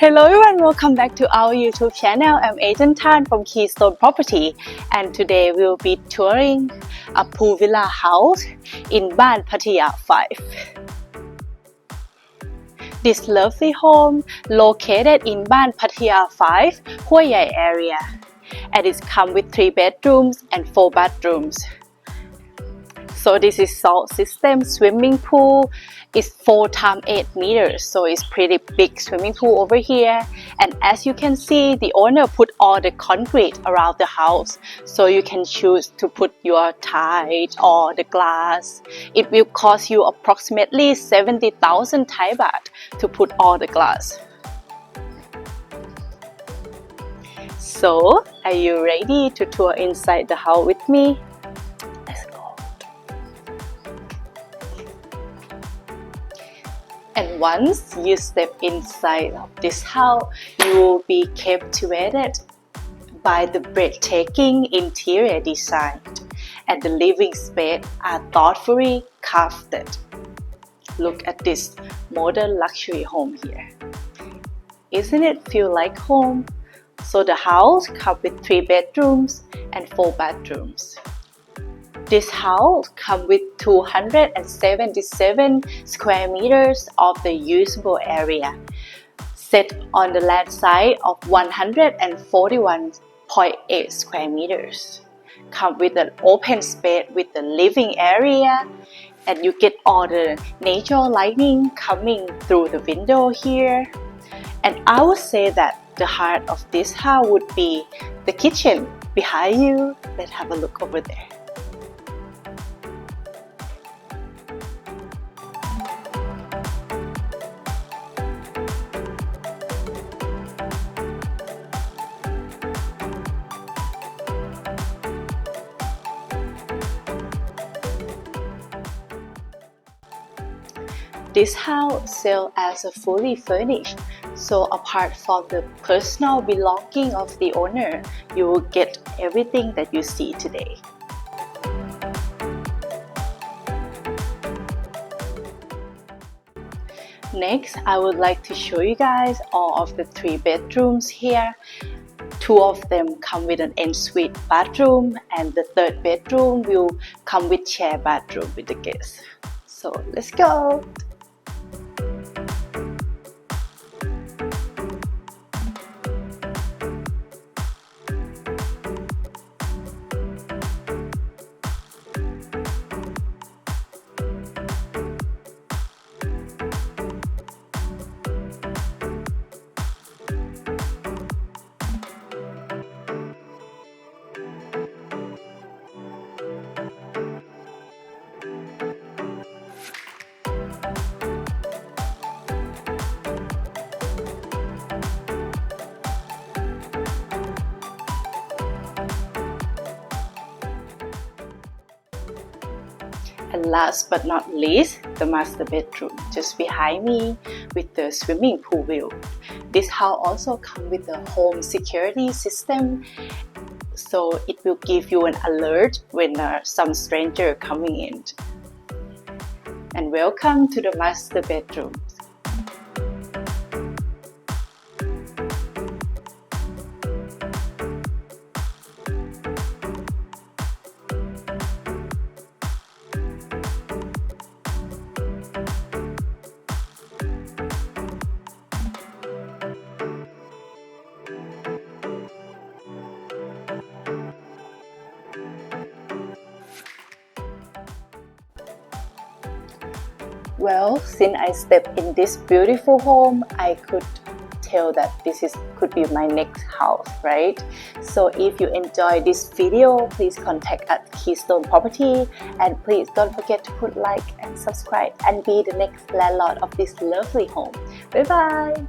Hello everyone, welcome back to our YouTube channel. I'm Agent Tan from Keystone Property, and today we'll be touring a pool villa house in Baan Pattaya 5. This lovely home located in Baan Pattaya 5, Huay Yai area, and it's come with 3 bedrooms and 4 bathrooms. So this is salt system swimming pool. It's 4 times 8 meters, so it's pretty big swimming pool over here. And as you can see, the owner put all the concrete around the house, so you can choose to put your tile or the glass. It will cost you approximately 70,000 Thai baht to put all the glass. So, are you ready to tour inside the house with me? Let's go. And once you step inside of this house, you will be captivated by the breathtaking interior design, and the living space are thoughtfully crafted. Look at this modern luxury home here. Isn't it feel like home? So the house comes with 3 bedrooms and 4 bathrooms. This house comes with 277 square meters of the usable area, set on the land side of 141.8 square meters. Come with an open space with the living area, and you get all the natural lighting coming through the window here. And I would say that the heart of this house would be the kitchen behind you. Let's have a look over there. This house sells as a fully furnished, so apart from the personal belonging of the owner, you will get everything that you see today. Next, I would like to show you guys all of the 3 bedrooms here. 2 of them come with an ensuite bathroom, and the 3rd bedroom will come with shared bathroom with the guests. So let's go! And last but not least, the master bedroom just behind me with the swimming pool view. This house also comes with a home security system, so it will give you an alert when some stranger coming in. And welcome to the master bedroom. Well, since I stepped in this beautiful home, I could tell that this could be my next house, right? So if you enjoy this video, please contact at Keystone Property, and please don't forget to put like and subscribe and be the next landlord of this lovely home. Bye bye!